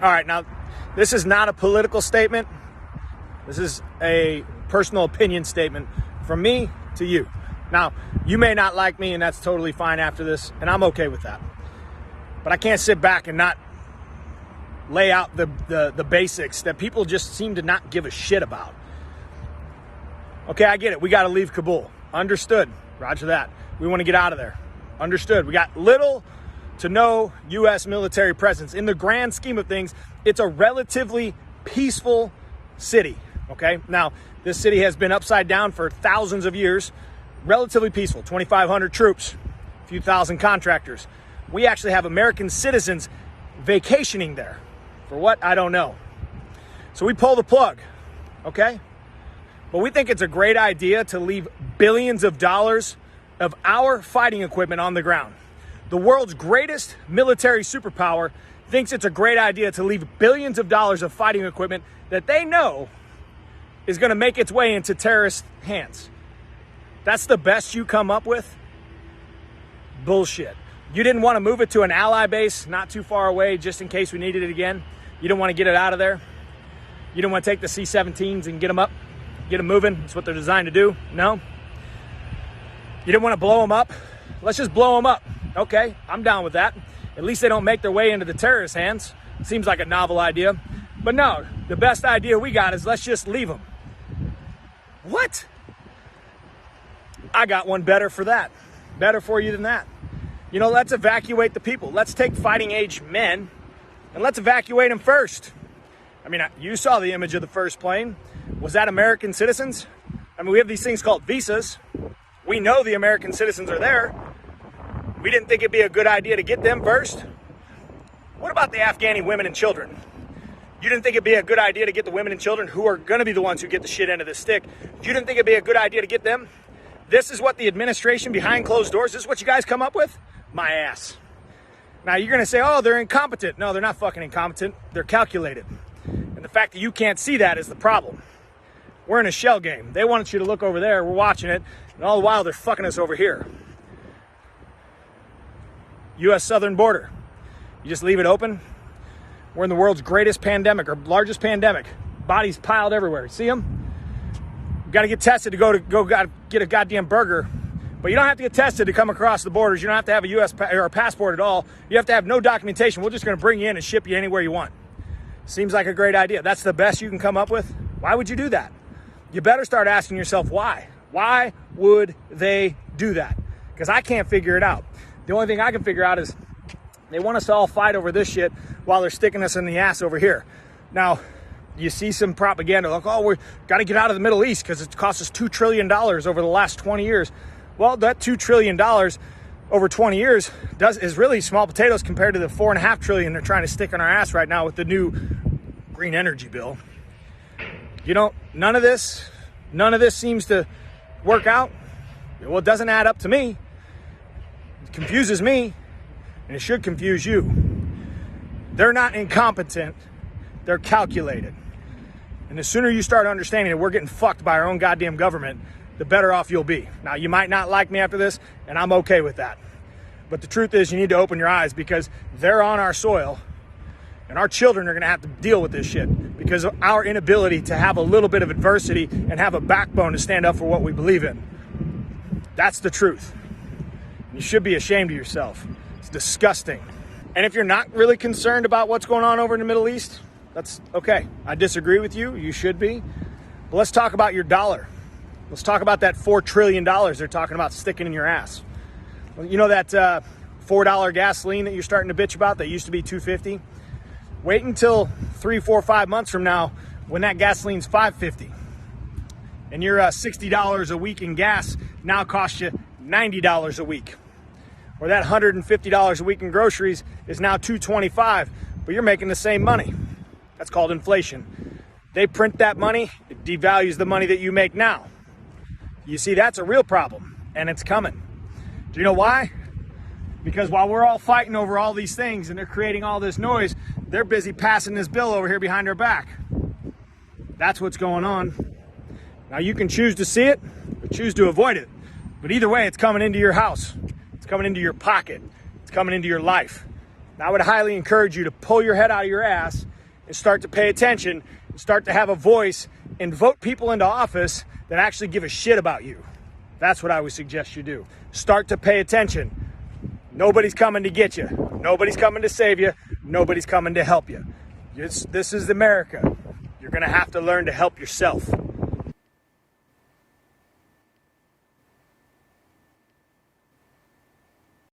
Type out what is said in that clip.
All right, now, this is not a political statement. This is a personal opinion statement from me to you. Now, you may not like me, and that's totally fine after this, and I'm okay with that. But I can't sit back and not lay out the basics that people just seem to not give a shit about. Okay, I get it. We got to leave Kabul. Understood. Roger that. We want to get out of there. Understood. We got little to no U.S. military presence. In the grand scheme of things, it's a relatively peaceful city. Okay, now this city has been upside down for thousands of years. Relatively peaceful. 2,500 troops, a few thousand contractors. We actually have American citizens vacationing there. For what? I don't know. So we pull the plug. Okay? But we think it's a great idea to leave billions of dollars of our fighting equipment on the ground. The world's greatest military superpower thinks it's a great idea to leave billions of dollars of fighting equipment that they know is going to make its way into terrorist hands. That's the best you come up with? Bullshit. You didn't want to move it to an ally base not too far away just in case we needed it again? You didn't want to get it out of there? You didn't want to take the C-17s and get them up? Get them moving? That's what they're designed to do? No? You didn't want to blow them up? Let's just blow them up. Okay, I'm down with that. At least they don't make their way into the terrorist hands. Seems like a novel idea. But no, the best idea we got is let's just leave them. What? I got one better for that. Better for you than that. You know, let's evacuate the people. Let's take fighting age men and let's evacuate them first. I mean, you saw the image of the first plane. Was that American citizens? I mean, we have these things called visas. We know the American citizens are there. We didn't think it'd be a good idea to get them first. What about the Afghani women and children? You didn't think it'd be a good idea to get the women and children who are going to be the ones who get the shit end of the stick. You didn't think it'd be a good idea to get them? This is what the administration behind closed doors, this is what you guys come up with? My ass. Now you're going to say, oh, they're incompetent. No, they're not fucking incompetent. They're calculated. And the fact that you can't see that is the problem. We're in a shell game. They wanted you to look over there. We're watching it. And all the while, they're fucking us over here. U.S. southern border. You just leave it open. We're in the world's greatest pandemic or largest pandemic. Bodies piled everywhere. See them? Got to get tested to go get a goddamn burger. But you don't have to get tested to come across the borders. You don't have to have a U.S. or a passport at all. You have to have no documentation. We're just going to bring you in and ship you anywhere you want. Seems like a great idea. That's the best you can come up with? Why would you do that? You better start asking yourself why. Why would they do that? Because I can't figure it out. The only thing I can figure out is they want us to all fight over this shit while they're sticking us in the ass over here. Now, you see some propaganda like, oh, we got to get out of the Middle East because it's cost us $2 trillion over the last 20 years. Well, that $2 trillion over 20 years is really small potatoes compared to the $4.5 trillion they're trying to stick in our ass right now with the new green energy bill. You know, none of this seems to work out. Well, it doesn't add up to me. It confuses me, and it should confuse you. They're not incompetent. They're calculated. And the sooner you start understanding that we're getting fucked by our own goddamn government, the better off you'll be. Now, you might not like me after this, and I'm okay with that. But the truth is, you need to open your eyes because they're on our soil, and our children are going to have to deal with this shit because of our inability to have a little bit of adversity and have a backbone to stand up for what we believe in. That's the truth. You should be ashamed of yourself. It's disgusting. And if you're not really concerned about what's going on over in the Middle East, that's okay. I disagree with you. You should be. But let's talk about your dollar. Let's talk about that $4 trillion they're talking about sticking in your ass. Well, you know that $4 gasoline that you're starting to bitch about that used to be $2.50? Wait until 3, 4, 5 months from now when that gasoline's $5.50. And your $60 a week in gas now costs you $90 a week. Or that $150 a week in groceries is now $225, but you're making the same money. That's called inflation. They print that money, it devalues the money that you make now. You see, that's a real problem, and it's coming. Do you know why? Because while we're all fighting over all these things and they're creating all this noise, they're busy passing this bill over here behind our back. That's what's going on. Now, you can choose to see it or choose to avoid it, but either way, it's coming into your house. It's coming into your pocket. It's coming into your life. Now, I would highly encourage you to pull your head out of your ass is start to pay attention, start to have a voice, and vote people into office that actually give a shit about you. That's what I would suggest you do. Start to pay attention. Nobody's coming to get you. Nobody's coming to save you. Nobody's coming to help you. This is America. You're going to have to learn to help yourself.